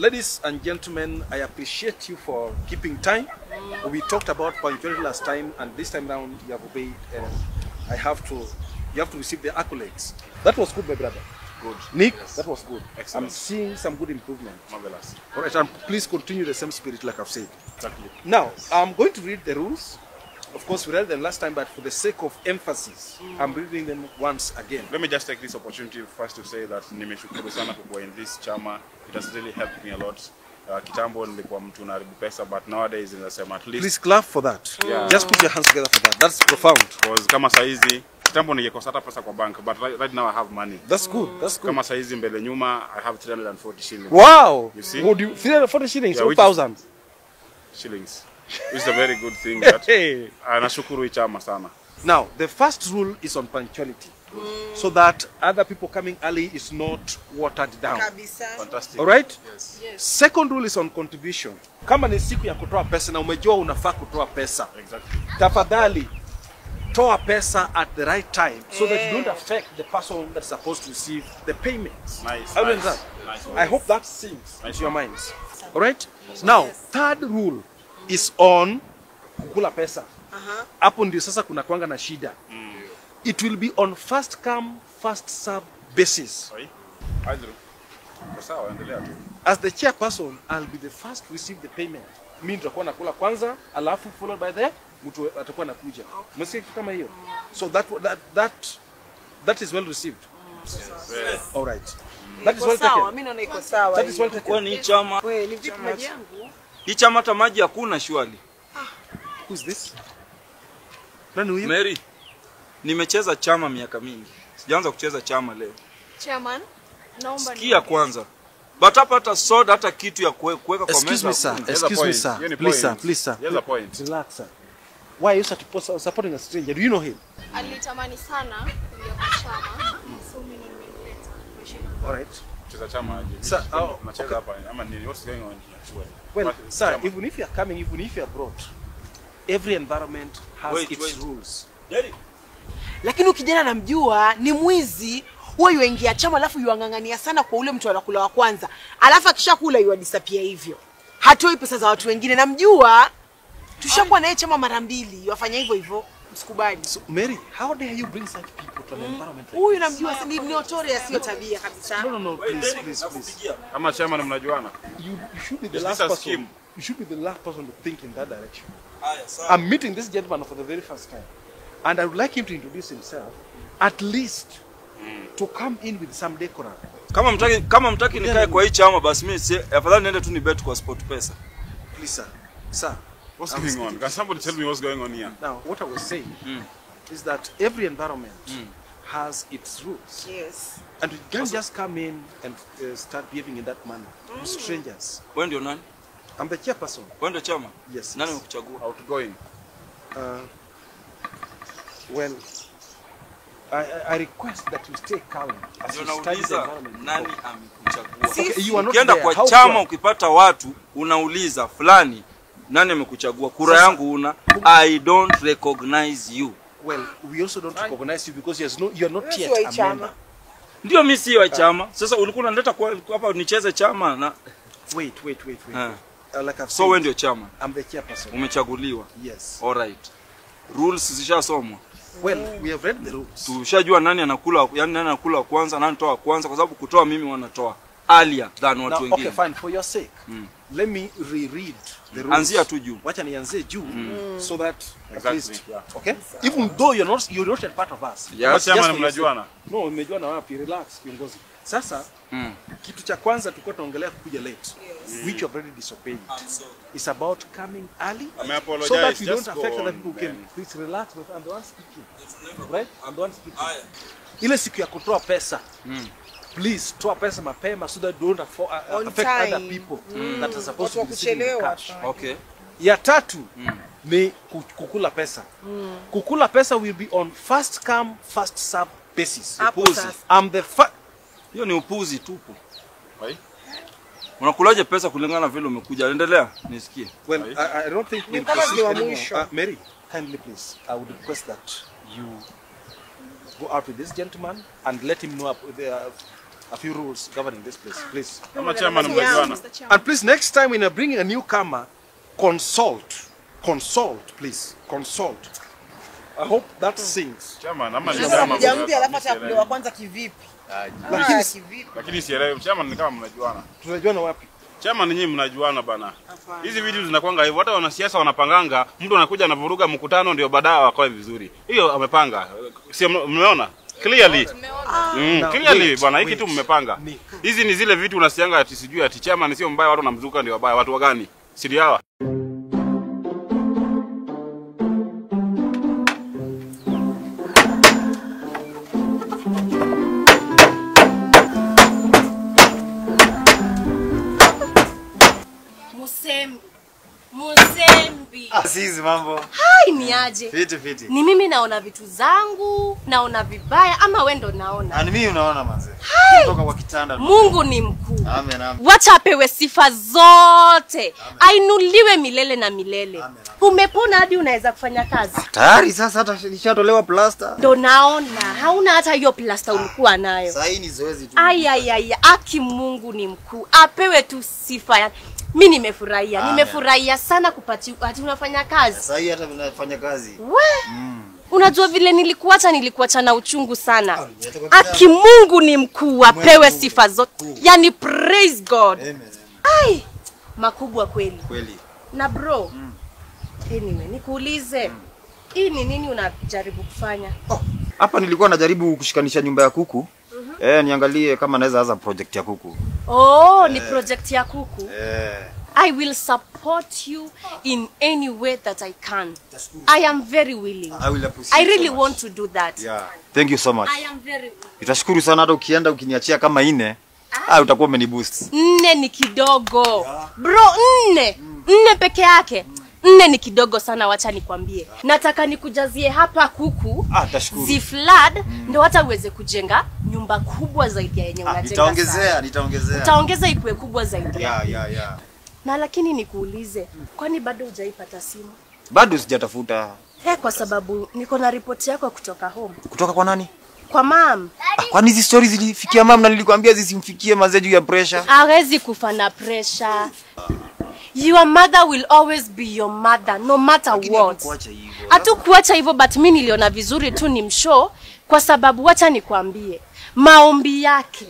ladies and gentlemen, I appreciate you for keeping time. We talked about punctuality last time, and this time round you have obeyed. You have to receive the accolades. That was good, my brother. Good. Nick, yes. That was good. Excellent. I'm seeing some good improvement. Marvelous. All right, and please continue the same spirit like I've said. Exactly. Now, I'm going to read the rules. Of course, we read them last time, but for the sake of emphasis, I'm reading them once again. Let me just take this opportunity first to say that nimeshukuru sana kuwa in this chama. It has really helped me a lot. Kitambo nilikuwa mtu naribu pesa, but nowadays ninasema at least. Please clap for that. Yeah. Just put your hands together for that. That's profound. Because kama saizi kitambo ningekosa hata pesa kwa bank, but right now I have money. That's good. That's good. Kama saizi mbele nyuma I have 340 shillings. Wow! You see? Would you 340 shillings? Yeah, 1,000 shillings. Which is a very good thing that nashukuru chama sana. Now, the first rule is on punctuality. So that other people coming early is not watered down. Fantastic. All right? Yes. Second rule is on contribution. Kama ni siku ya kutoa pesa na umejua unafaa kutoa pesa. Exactly. Tafadhali toa pesa at the right time so that you don't affect the person that's supposed to receive the payments. Nice. How Nice. that? Nice. I hope that sinks Nice. into your minds. All right? Now, third rule is on kukula pesa. Hapo ndio sasa kuna kuanga na shida. It will be on first come, first serve basis. Sorry. Andrew. Sawa, endelea tu. As the chairperson, I'll be the first to receive the payment. Mimi nitakuwa nakula kwanza, alafu followed by the mtu atakuwa nakuja. Msikia kitu kama hiyo. So that is well received. Yes. All right. That is well Sawa, taken. mimi naona iko sawa. That is well taken. Kwa ni chama. Wewe ni vipi maji yangu? Hii chama hata maji hakuna shwali. Who's this? Nani huyu? Mary. Nimecheza chama miaka mingi. Sijaanza kucheza chama leo. Chairman, naomba Sikia kwanza. But hata soda hata kitu ya kuweka kwa meza. Excuse me, sir. Here's a Excuse me, point. sir. Here ni Please, sir. point. Please, sir. Here's a point. Relax, sir. Why are you supporting a stranger? Do you know him? alitamani sana kuingia kwa chama. So mimi nimeleta kwa heshima. All right. Cheza chama aje. Sir, Nacheza hapa ama ni what's going on here? Well, What is sir, chama? even if you are coming, even if you are brought, every environment has Wait, its wait. rules. Lakini ukijana namjua ni mwizi. Huwa yuingia chama alafu yuangangania sana kwa ule mtu anakula wa kwanza. Alafu akishakula yu disappear hivyo. Hatoi pesa za watu wengine. Namjua. Tushakuwa naye chama mara mbili. Yafanya hivyo hivyo. Msikubali. So, Mary, how dare you bring such people to an environment like Huyu namjua ni notorious sio tabia kabisa. No, please. Ama chama na mnajuana? You should be the Is last this a person. scheme? You should be the last person to think in that direction. Haya sawa. I'm meeting this gentleman for the very first time, and I would like him to introduce himself, at least to come in with some decorum. Kama mtaki nikae kwa hii chama basi mimi afadhali niende tu ni bet kwa Sport Pesa. Please, sir. What's going on? Can somebody tell me what's going on here? Now, what I was saying is that every environment has its rules, Yes. and you can't just come in and start behaving in that manner to strangers. Wewe ndio nani? I'm the chairperson. Wewe ndio chama? Yes. Nani amekuchagua? Outgoing. Well, I request that you stay calm as Ndio you study the nauliza environment. nani amekuchagua? Okay, you are not Ukienda there. kwa How chama sure? ukipata watu unauliza fulani nani amekuchagua? Kura yangu una I don't recognize you. Well, we also don't recognize you because you are not Yes, yet you are a chama. member. Ndio mimi si wa chama. Sasa ulikuwa unaleta hapa nicheze chama na Wait. Like I've so said, wewe ndio chama. I'm the chairperson. Umechaguliwa. Yes. All right. Rules zishasomwa. Well, we have read the rules. Tushajua nani anakula, yani nani anakula kwanza, nani toa kwanza kwa sababu kutoa mimi wanatoa earlier than watu Now, okay, wengine. fine. For your sake, let me reread the rules. Anzia tu juu. Wacha nianzie juu so that at Exactly, least, yeah. okay? Even though you're not a part of us. Yes. But chama Just na for your sake. mnajuana? No, umejuana wapi? Relax, kiongozi. Sasa, kitu cha kwanza tulikuwa tunaongelea kuja late, which you have already disobeyed. It's about coming early apologize, so that we just don't go affect other on, people who came. man. Please relax, but I'm the one speaking. Right? I'm the one speaking. Ile siku ya kutoa pesa. Please, toa pesa mapema so that don't affect time. other people that are supposed to Watu be receiving the wakuchelewa. cash. Okay. Ya tatu ni kukula pesa. Kukula pesa will be on first come, first serve basis. Hapo Upuzi. sasa. I'm the Hiyo ni upuzi tupu. Why? Unakulaje pesa kulingana na vile umekuja? Endelea nisikie. well, I don't think we'll kama proceed wa anymore. mwisho. Mary, kindly please, I would request that you go out with this gentleman and let him know a few rules governing this place, please. Kama chairman mnajuana. And please, next time when you're bringing a newcomer, consult, please, consult. I hope that sings. Chairman, ama ni Sasa chairman. mjambi alafu atakulewa kwanza kivipi? Lakini Kivipi? Lakini sielewi chairman ni kama mnajuana. tunajuana wapi? Chairman nyinyi mnajuana bana. Hizi vitu zinakuanga hivyo, hata wanasiasa wanapanganga, mtu anakuja anavuruga mkutano ndio baadaye wakae vizuri. Hiyo amepanga. Si mmeona? Clearly. Clearly bana, hiki tu mmepanga. Hizi ni zile vitu unasianga ati sijui ati chairman sio mbaya, watu wanamzuka ndio wabaya. Watu wagani? Siri hawa. Musembi. Sisi mambo. Hai ni aje? Fiti. Ni mimi naona vitu zangu, naona vibaya ama wewe ndo naona? Ani mimi unaona manze. Kutoka kwa kitanda. Mungu ni mkuu. Amen. Wacha apewe sifa zote. Ainuliwe milele na milele. Umepona hadi unaweza kufanya kazi. Tayari sasa hata nishatolewa plaster. Ndo naona hauna hata hiyo plaster ulikuwa nayo. Sasa hii ni zoezi tu. Ai, aki Mungu ni mkuu. Apewe tu sifa ya mimi nimefurahia sana kupati ati unafanya kazi. Sasa hii hata ninafanya kazi. We? Unajua vile nilikuacha na uchungu sana. Aki Mungu ni mkuu, apewe sifa zote. Yani praise God. Amen. Ai, makubwa kweli. Kweli. Na bro, anyway, nikuulize. Hii ni nini unajaribu kufanya? Hapa nilikuwa najaribu kushikanisha nyumba ya kuku. Niangalie kama naweza anza project ya kuku. Ni project ya kuku. I will support you in any way that I can. I am very willing. I will appreciate. I really so much. want to do that. Yeah. Thank you so much. I am very willing. Nitashukuru sana hata ukienda ukiniachia kama 4. Utakuwa umeniboost. 4 ni kidogo. Bro, 4 peke yake. 4 ni kidogo sana, wacha nikwambie. Nataka nikujazie hapa kuku. Tashukuru. Ziflad ndio hata uweze kujenga nyumba kubwa zaidi ya yenye unajenga. Nitaongezea. Utaongeza ikuwe kubwa zaidi. Yeah. Na lakini nikuulize, kwani bado hujaipata simu? Bado sijatafuta. Kwa sababu niko na ripoti yako kutoka home. Kutoka kwa nani? Kwa mam. Kwani hizi stories zilifikia mam na nilikwambia zisimfikie mazee juu ya pressure? Hawezi kufa na pressure. Your mother will always be your mother no matter what. Hatukuacha hivyo, but mimi niliona vizuri tu ni mshow kwa sababu wacha nikwambie, maombi yake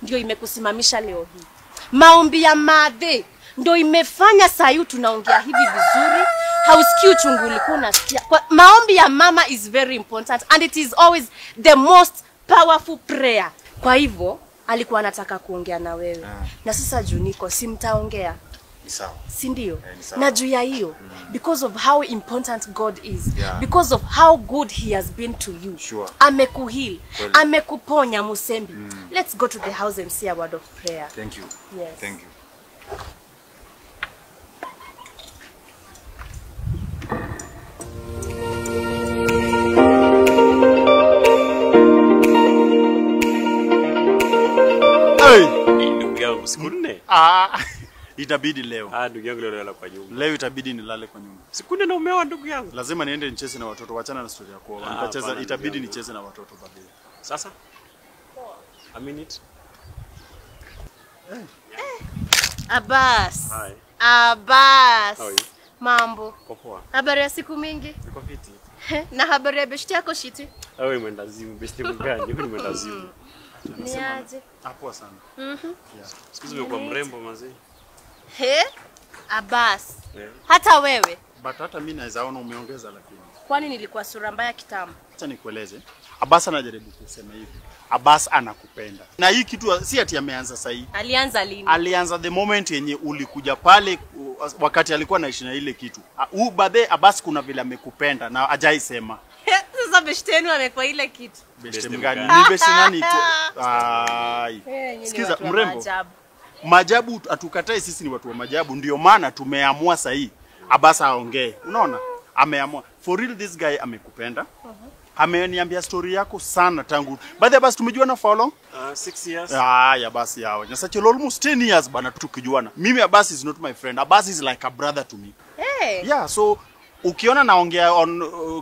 ndio imekusimamisha leo hii. Maombi ya madhe ndio imefanya sayu tunaongea hivi vizuri. Hausikii uchungu ulikuwa unasikia. Maombi ya mama is very important and it is always the most powerful prayer. Kwa hivyo alikuwa anataka kuongea na wewe. Na sasa Juniko simtaongea. Ni sawa. Si ndio? Ni sawa. Na juu ya hiyo because of how important God is, because of how good he has been to you. Sure. Amekuheal, amekuponya Musembi. Let's go to the house and say a word of prayer. Thank you. Yes. Thank you. Ndugu yangu siku 4. Itabidi leo. Ndugu yangu leo nalala kwa nyumba. Leo itabidi nilale kwa nyumba. Siku 4 na umeoa ndugu yangu. Lazima niende nicheze na watoto, wachana na story ya kuoa. Nitacheza, itabidi nicheze na watoto baadaye. Sasa? A minute. Abbas. Hi. Abbas. How are you? Mambo. Poa. Habari ya siku mingi? Niko fiti. Na habari ya beshti yako shiti? Wewe mwenda zimu, besti mgani? Mimi mwenda zimu. Ni aje? Poa sana. Siku hizi umekuwa mrembo mazee. Abbas. Hata wewe? But hata mimi naweza ona umeongeza lakini. Kwani nilikuwa sura mbaya kitambo? Acha nikueleze. Abbas anajaribu kusema hivi. Abbas anakupenda. Na hii kitu si ati ameanza sasa hivi. Alianza lini? Alianza the moment yenye ulikuja pale wakati alikuwa anaishi na ile kitu. Babe Abbas kuna vile amekupenda na hajaisema. Sasa beshti yenu amekuwa ile kitu. Beshte mgani? Ni beshte nani? Sikiza mrembo. Majabu atukatai, sisi ni watu wa majabu, ndio maana tumeamua sasa hii Abbas aongee. Unaona? Ameamua. For real this guy amekupenda. Ameniambia story yako sana tangu. Baada basi tumejuana for how long? 6 years. Ya basi yao. Na such almost 10 years bana tukijuana. Mimi Abbas is not my friend. Abbas is like a brother to me. Yeah, so ukiona naongea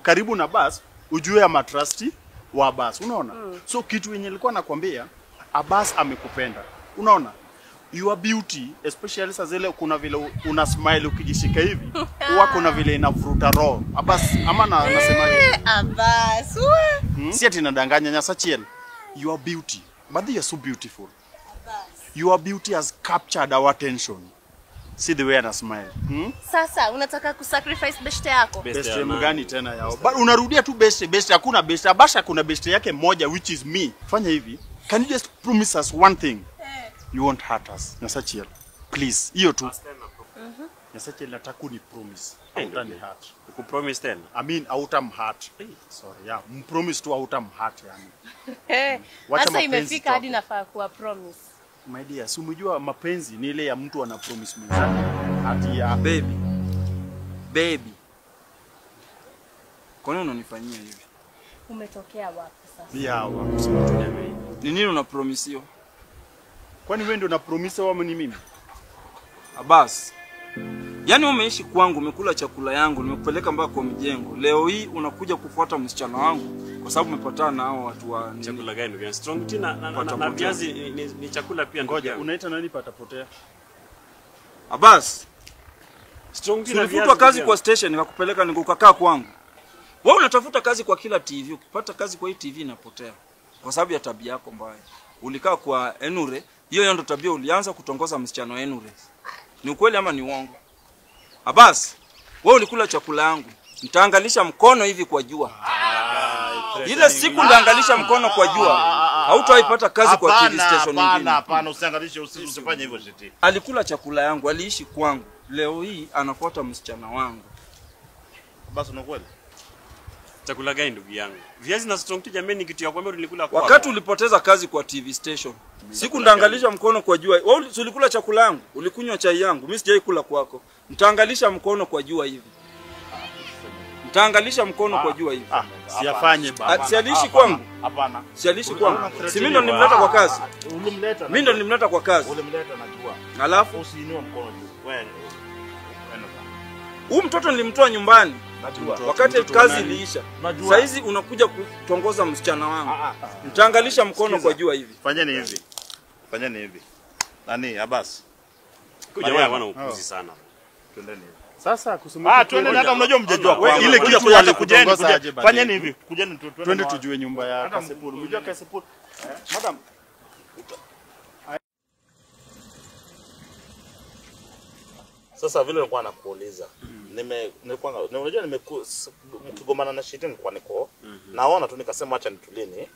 karibu na Abbas, ujue ama trusty wa Abbas. Unaona? So kitu yenye nilikuwa nakwambia Abbas amekupenda. Unaona? Your beauty, especially saa zile kuna vile una smile ukijishika hivi, huwa kuna vile inavuruta roho. Abbas ama nasemaje? Abbas. Si ati nadanganya Nyasachiel. Your beauty, but you are so beautiful. Your beauty has captured our attention. See the way I smile. Sasa unataka kusacrifice beshte yako? Beshte mgani tena yao? But unarudia tu beshte, hakuna beshte. Abasha kuna beshte yake moja which is me. Fanya hivi. Can you just promise us one thing? You won't hurt us. Nyasachiel. Please. Hiyo tu. Nyasachiel nataka ni promise. Hautani hurt. Kupromise tena? I mean hautam hurt. Sorry, yeah. Mpromise tu hautam hurt yani. Sasa imefika hadi nafaa kuwa promise. My dear, si umejua mapenzi ni ile ya mtu ana promise mwenzake. Hati ya baby. Kwa nini unanifanyia hivi? Umetokea wapi sasa? Ya wapi? Ni nini unapromisiwa? Kwani wewe ndio unapromise wao ni mimi? Abbas. Yaani umeishi kwangu, umekula chakula yangu, nimekupeleka mpaka kwa mjengo. Leo hii unakuja kufuata msichana wangu kwa sababu umepatana na hao watu wa chakula gani ndugu? Strong tea na viazi ni chakula pia ndugu. Ngoja, unaita nani patapotea? Abbas. Strong tea na viazi. Ulifutwa kazi kwa station nikakupeleka nikukakaa kwangu. Wewe unatafuta kazi kwa kila TV, ukipata kazi kwa hii TV inapotea. Kwa sababu ya tabia yako mbaya. Ulikaa kwa Enure, hiyo ndio tabia ulianza kutongoza msichana wa Enure. Ni ukweli ama ni uongo? Abbas, wewe ulikula chakula yangu. Nitaangalisha mkono hivi kwa jua. Ile siku ndaangalisha mkono kwa jua. Hautaipata kazi kwa TV station nyingine. Hapana, usiangalishe, usifanye hivyo shiti. Alikula chakula yangu, aliishi kwangu. Leo hii anafuata msichana wangu. Basi ni kweli. Chakula gani ndugu yangu? Viazi na strong tea jameni, kitu ya kwamba ulikula kwa. Wakati ulipoteza kazi kwa TV station. Siku ndaangalisha mkono kwa jua. Wewe ulikula chakula yangu, ulikunywa chai yangu. Mimi sijai kula kwako. Nitaangalisha mkono kwa jua hivi. Nitaangalisha mkono kwa jua hivi. Siafanye baba. Sialishi kwangu. Hapana. Sialishi kwangu. Si mimi ndo nilimleta kwa kazi. Ulimleta. Mimi ndo nilimleta kwa kazi. Ulimleta najua. Alafu usiinue mkono juu. Wewe. Huyu mtoto nilimtoa nyumbani. Najua. Wakati kazi iliisha. Sasa hizi unakuja kutongoza msichana wangu. Nitaangalisha mkono kwa jua hivi. Fanyeni hivi. Fanyeni hivi. Nani Abbas? Kuja wewe wana upuzi sana. Twendeni hivi. Sasa kusema twendeni hata mnajua mjajua kwa ile kitu wale kujeni. Fanyeni hivi. Kujeni twende tujue nyumba ya Kasipul. Unajua Kasipul? Madam. Sasa vile nilikuwa nakuuliza. Unajua mkigomana na shiti nilikuwa niko. Naona tu nikasema acha nitulie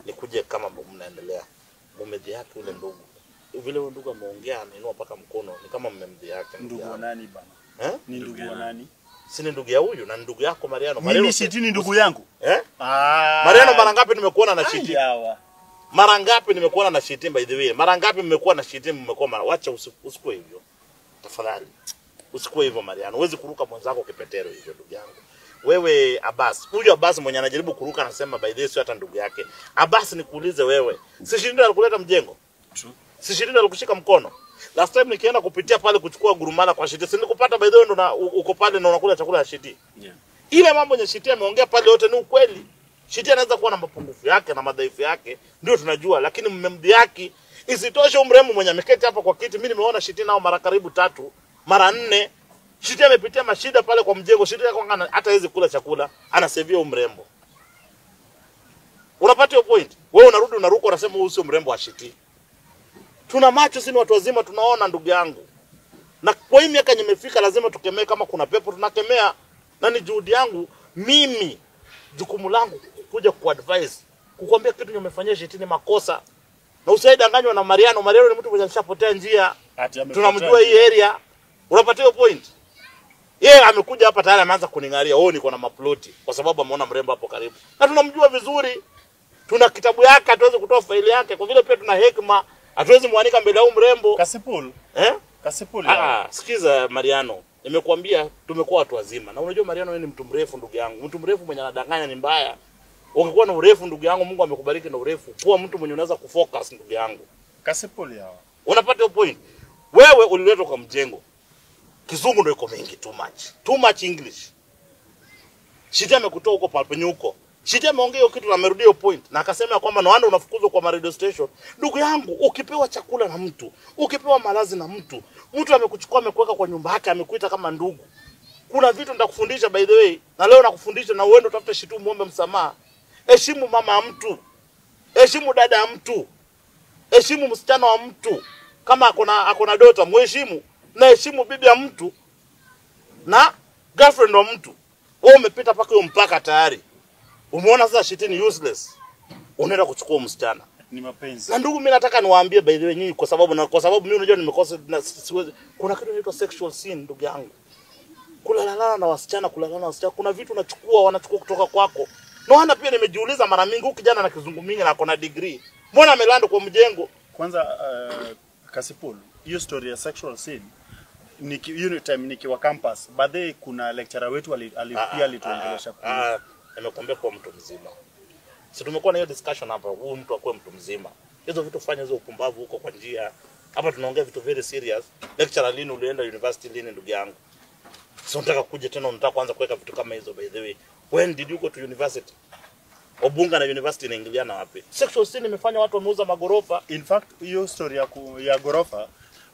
nikuje kama mnaendelea. Mumedhi yake ule ndugu. Vile ule ndugu ameongea anainua paka mkono ni kama mmemdhi yake. Ndugu wa nani bana? Ni ndugu wa nani? Si ni ndugu ya huyu na ndugu yako Mariano. Mimi shiti ni ndugu yangu. Mariano mara ngapi nimekuona na shiti? Mara ngapi nimekuona na shiti by the way? Mara ngapi mmekuwa na shiti mmekuwa wacha usikue hivyo. Tafadhali. Usikue hivyo Mariano. Huwezi kuruka mwenzako kipetero hivyo ndugu yangu. Wewe Abbas, huyu Abbas mwenye anajaribu kuruka anasema by the way sio hata ndugu yake. Abbas nikuulize wewe, si Shirinda alikuleta mjengo? True. Si Shirinda alikushika mkono? Last time nikienda kupitia pale kuchukua gurumala kwa shiti, si nilikupata by the way ndo uko pale na unakula chakula ya shiti. Yeah. Ile mambo ya shiti ameongea pale yote ni ukweli. Shiti anaweza kuwa na mapungufu yake na madhaifu yake, ndio tunajua, lakini mmemdhihaki. Isitoshe umrembo mwenye ameketi hapa kwa kiti, mimi nimeona shiti nao mara karibu 3, mara 4. Shiti amepitia mashida pale kwa mjengo, shiti kwanga hata hizi kula chakula, anasevia umrembo. Unapata hiyo point? Wewe unarudi unaruka unasema huyu sio mrembo wa shiti. Tuna macho sisi watu wazima tunaona ndugu yangu. Na kwa hii miaka nimefika lazima tukemee kama kuna pepo tunakemea. Na ni juhudi yangu mimi jukumu langu kuja kuadvise, kukwambia kitu nimefanyia shiti ni makosa. Na usaidanganywa na Mariano. Mariano ni mtu mwenye alishapotea njia. Tunamjua hii area. Unapata hiyo point? Yeye amekuja hapa tayari ameanza kuningalia. Niko na maploti kwa sababu ameona mrembo hapo karibu. Na tunamjua vizuri. Tuna kitabu yake, hatuwezi kutoa faili yake. Kwa vile pia tuna hekima, hatuwezi muanika mbele ya mrembo. Kasipul. Kasipul. Sikiza Mariano. Nimekuambia tumekuwa watu wazima. Na unajua Mariano wewe ni mtu mrefu ndugu yangu. Mtu mrefu mwenye anadanganya ni mbaya. Ungekuwa na urefu ndugu yangu, Mungu amekubariki na urefu. Kuwa mtu mwenye unaweza kufocus ndugu yangu. Kasipul yao. Unapata hiyo point? Wewe uliletwa kwa mjengo. Kizungu ndio iko mingi too much. Too much English. Shiti amekutoa huko penye huko. Shida ameongea hiyo kitu na amerudia hiyo point na akasema kwamba no wonder unafukuzwa kwa radio station. Ndugu yangu, ukipewa chakula na mtu, ukipewa malazi na mtu amekuchukua amekuweka kwa nyumba yake, amekuita kama ndugu. Kuna vitu nitakufundisha by the way, na leo nakufundisha na uende utafute shitu muombe msamaha. Heshimu mama ya mtu. Heshimu dada ya mtu. Heshimu msichana wa mtu. Kama akona dota, mheshimu. Na heshimu bibi ya mtu na girlfriend wa mtu. Wewe umepita paka hiyo mpaka tayari. Umeona sasa shiti ni useless. Unaenda kuchukua msichana. Ni mapenzi. Na ndugu, mimi nataka niwaambie by the way nyinyi kwa sababu mimi unajua nimekosa siwezi. Kuna kitu inaitwa sexual sin ndugu yangu. Kulalana na wasichana, kuna vitu wanachukua kutoka kwako. Noana pia nimejiuliza mara mingi huyu kijana na kizungumingi na akona degree. Mbona amelanda kwa mjengo? Kwanza Kasipul, hiyo story ya sexual sin unit time nikiwa campus, baadaye kuna lecturer wetu pia alituongelesha. Nimekuambia kwa mtu mzima. Si tumekuwa na hiyo discussion hapa, huyu mtu akue mtu mzima. Hizo vitu fanya hizo upumbavu huko kwa njia. Hapa tunaongea vitu very serious. Lecturer lini ulienda university lini ndugu yangu? Sio nataka kuja tena unataka kuanza kuweka vitu kama hizo by the way. When did you go to university? Obunga na university inaingiliana wapi? Sexual sin imefanya watu wameuza magorofa. In fact, hiyo story ya gorofa,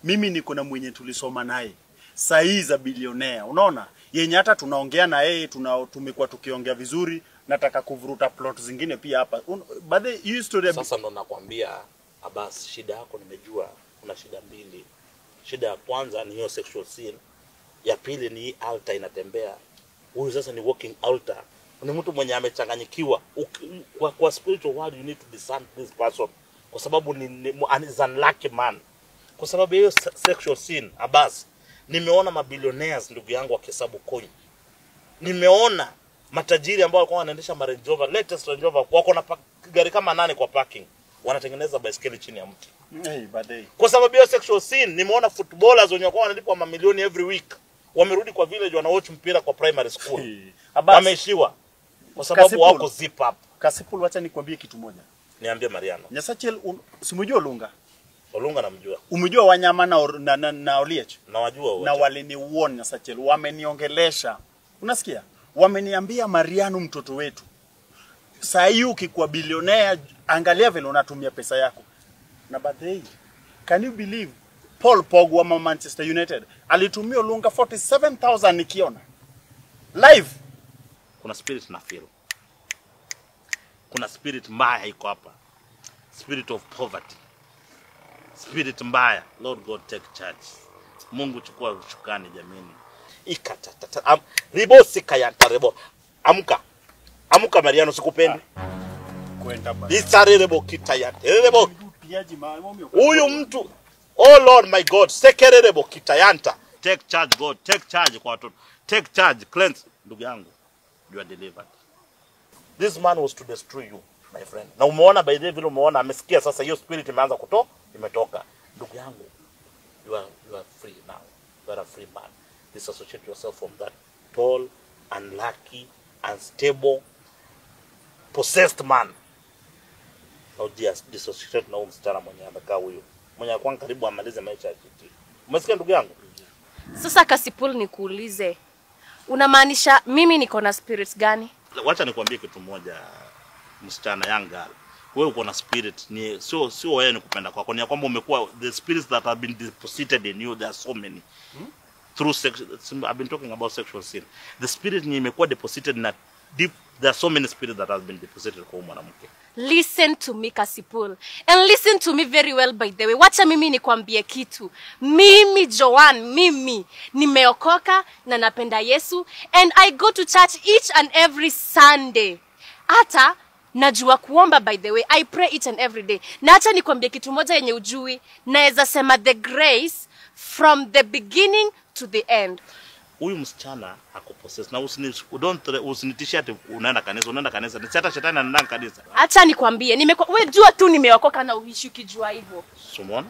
mimi niko na mwenye tulisoma naye. Sahi za bilionea. Unaona? Yenye hata tunaongea na yeye, tumekuwa tukiongea vizuri, nataka kuvuruta plot zingine pia hapa. Baadaye hiyo story sasa ndo nakwambia Abbas, shida yako nimejua kuna shida mbili. Shida ya kwanza ni hiyo sexual sin. Ya pili ni hii altar inatembea. Huyu sasa ni walking altar. Ni mtu mwenye amechanganyikiwa. Kwa spiritual world you need to discern this person. Kwa sababu ni an unlucky man. Kwa sababu hiyo sexual sin, Abbas, nimeona mabilionaires ndugu yangu wakihesabu coin. Nimeona matajiri ambao walikuwa wanaendesha Range Rover, latest Range Rover, wako na gari kama 8 kwa parking. Wanatengeneza baiskeli chini ya mti. Baadaye. Kwa sababu hiyo sexual sin, nimeona footballers wenye wako wanalipwa mamilioni every week. Wamerudi kwa village wanawatch mpira kwa primary school. Wameishiwa kwa sababu wako zip up. Kasipul, wacha nikwambie kitu moja. Niambie Mariano. Nyasachel simujua Olunga. Olunga namjua. Umejua Wanyama na Oliech? Na wajua wote. Na waliniuona Nyasachel, wameniongelesha. Unasikia? Wameniambia Mariano mtoto wetu. Saa hii ukikuwa bilionea, angalia vile unatumia pesa yako. Na baadaye, can you believe Paul Pogba wa Manchester United alitumia Olunga 47,000 nikiona live. Kuna spirit na feel. Kuna spirit mbaya iko hapa. Spirit of poverty. Spirit mbaya. Lord God take charge. Mungu chukua ushukani jamini. Ikata ribo sikayanta rebo. Amka. Amka Mariano, sikupendi. Kwenda basi. Isarebo kitayante. Rebo. Huyu mtu, oh Lord my God, sekerebo kitayanta. Take charge God, take charge kwa watoto. Take charge, cleanse. Ndugu yangu, you are delivered. This man was to destroy you, my friend. Na umeona by the way vile umeona amesikia sasa hiyo spirit imeanza imetoka. Ndugu yangu, you are free now. You are a free man. Disassociate yourself from that tall, unlucky, unstable, possessed man. Now disassociate na msichana mwenye amekaa huyo. Mwenye kwa karibu amalize maisha yake. Umesikia ndugu yangu? Sasa Kasipul, nikuulize. Unamaanisha mimi niko na spirits gani? Wacha nikwambie kitu moja, msichana yanga. Wewe uko na spirit, ni sio wewe ni kupenda kwako, ni kwamba umekuwa the spirits that have been deposited in you, there are so many. Through sex, I've been talking about sexual sin. The spirit ni imekuwa deposited na deep, there are so many spirits that have been deposited kwa mwanamke. Listen to me Kasipul, and listen to me very well by the way. Wacha mimi nikwambie kitu. Mimi Joan, mimi nimeokoka na napenda Yesu, and I go to church each and every Sunday. Hata najua kuomba by the way. I pray each and every day. Na acha nikwambie kitu moja yenye ujui. Naweza sema the grace from the beginning to the end. Huyu msichana akopossess na usinitishie ati unaenda kanisa. Ni hata shetani anaenda kanisa. Acha nikwambie, wewe jua tu nimeokoka na uishi ukijua hivyo. Sunaona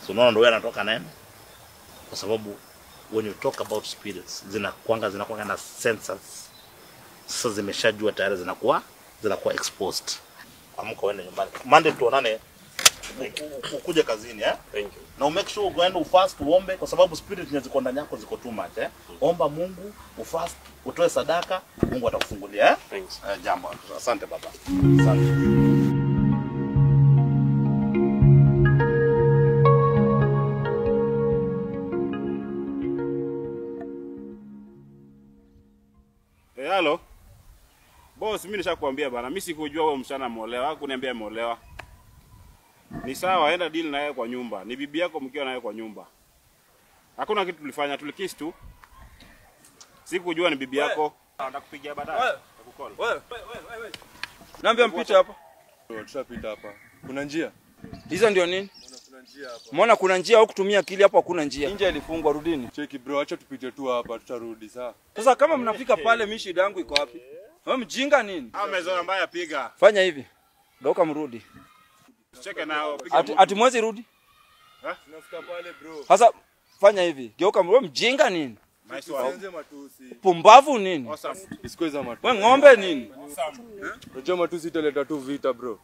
ndio wewe anatoka naye. Kwa sababu when you talk about spirits zinakuanga na senses. Sasa zimeshajua tayari zinakuwa exposed. Amka uende nyumbani. Monday tuonane. Ukuje kazini Thank you. Na make sure uende ufast uombe kwa sababu spirit ziko ndani yako ziko too much Omba Mungu, ufast, utoe sadaka, Mungu atakufungulia Thanks. Jambo. Asante baba. Asante. Hello. Boss, mimi nishakwambia bana, mimi sikujua wewe msichana ameolewa, hakuniambia ameolewa. Ni sawa, enda deal na yeye kwa nyumba. Ni bibi yako mkiwa na yeye kwa nyumba. Hakuna kitu tulifanya, tulikiss tu. Sikujua ni bibi yako. Ndakupigia baadaye. Nakukol. Wewe. Niambia mpita hapa. Tutapita hapa. Kuna njia? Hizo ndio nini? Kuna njia hapa. Umeona kuna njia au kutumia akili hapo hakuna njia. Nje ilifungwa, rudini. Cheki bro, acha tupite tu hapa, tutarudi sawa. Sasa kama mnafika pale mimi shida yangu iko wapi? Wewe mjinga nini? Amezoea mbaya piga. Fanya hivi. Geuka mrudi. Cheke nao piga. Ati mwezi rudi? Tunafika pale bro. Sasa fanya hivi. Geuka mrudi, mjinga nini? Tuanze matusi. Pumbavu nini? Isikuweza matusi. Wewe ng'ombe nini? Unajua matusi italeta tu vita bro.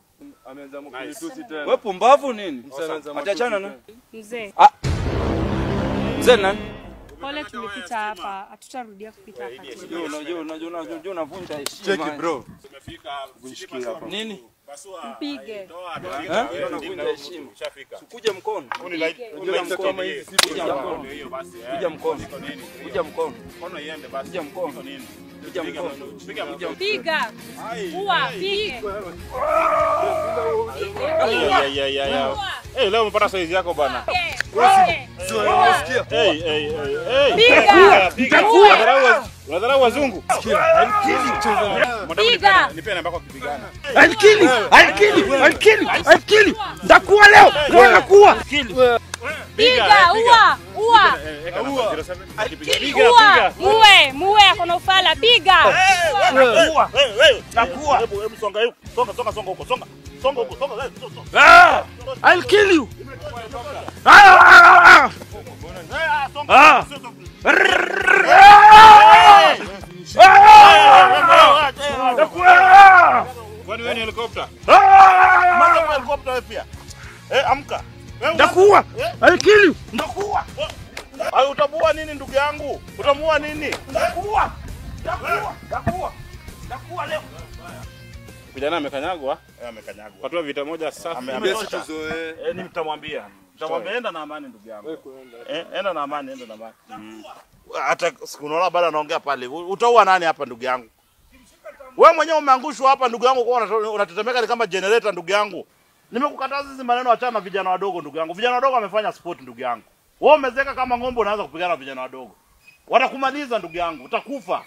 Ameanza mkunitusi tena. Wewe pumbavu nini? Atachana na Mzee. Mzee nani? Pole tumepita hapa, hatutarudia kupita hapa. Unajua unavunja heshima. Cheki bro. Tumefika Kunishikia hapa. Nini? Mpige. Unavunja heshima. Ukuje mkono. Kuja mkono. Kuja mkono. Mkono iende basi. Kuja mkono. Kuja mkono. Piga. Uwa, pige. Leo umepata size yako bana. Unadharau wazungu. Piga. Nipe namba kwa kupigana. Alkili. Ndakuwa leo. Ndakuwa. Piga, uwa. Piga. Muwe akona ufala, piga. Nakuwa. Hebu songa huko. Songa huko. Songa huko. I'll kill you. Kwani wewe ni helikopta? Mama helikopta wewe pia. Amka. Ndakuwa. I'll kill you. Ndakuwa. Utabua nini ndugu yangu? Utamua nini? Ndakuwa leo. Kijana amekanyagwa? Amekanyagwa. Patua vita moja safi. Nitamwambia enda na amani ndugu yangu. Enda na amani. Hata unaona bado anaongea pale. Utaua nani hapa ndugu yangu? Wewe mwenyewe umeangushwa hapa ndugu yangu, kwa unatetemeka kama generator ndugu yangu. Nimekukataza hizi maneno, achana na vijana wadogo ndugu yangu. Vijana wadogo wamefanya sport ndugu yangu. Wewe umezeka kama ng'ombe, unaanza kupigana na vijana wadogo. Watakumaliza ndugu yangu, utakufa.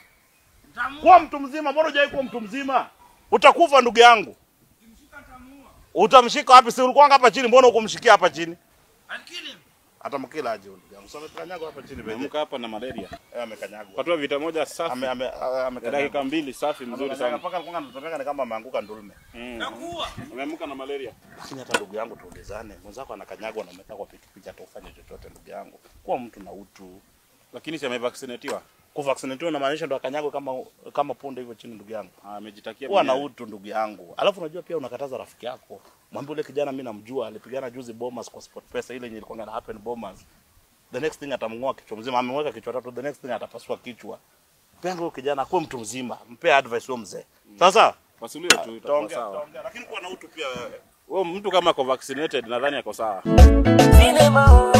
Kuwa mtu mzima, mbona hujai kuwa mtu mzima? Utakufa ndugu yangu. Utamshika wapi? Si ulikuwa hapa chini, mbona ukumshikia hapa chini? Atamkila aje ndugu yangu. Sasa kanyagwa hapa chini bebe. Amka hapa na malaria. Amekanyagwa. Patua vita moja safi. Dakika 2 safi mzuri sana. Mpaka alikuwa anatemeka ni kama ameanguka ndulme. Nakuwa. Ameamka na malaria. Lakini hata ndugu yangu tuulizane. Mwenzako anakanyagwa na umekaa kwa pikipiki atafanya chochote ndugu yangu. Kuwa mtu na utu. Lakini si amevaccinatiwa. Kuvaccinatiwa inamaanisha ndo akanyagwa kama punde hivyo chini ndugu yangu. Amejitakia kuwa na utu ndugu yangu. Alafu unajua pia unakataza rafiki yako. Mwambie ule kijana mimi namjua, alipigana juzi Bomas kwa SportPesa ile yenye ilikuwa na happen Bomas. The next thing atamngoa kichwa mzima, amemweka kichwa tatu, the next thing atapasua kichwa. Pengo huyo kijana akuwe mtu mzima, mpe advice huyo mzee. Sasa wasulie tu itakuwa sawa. Lakini kuwa na utu pia wewe. Wewe mtu kama ako vaccinated nadhani ako sawa. Cinema.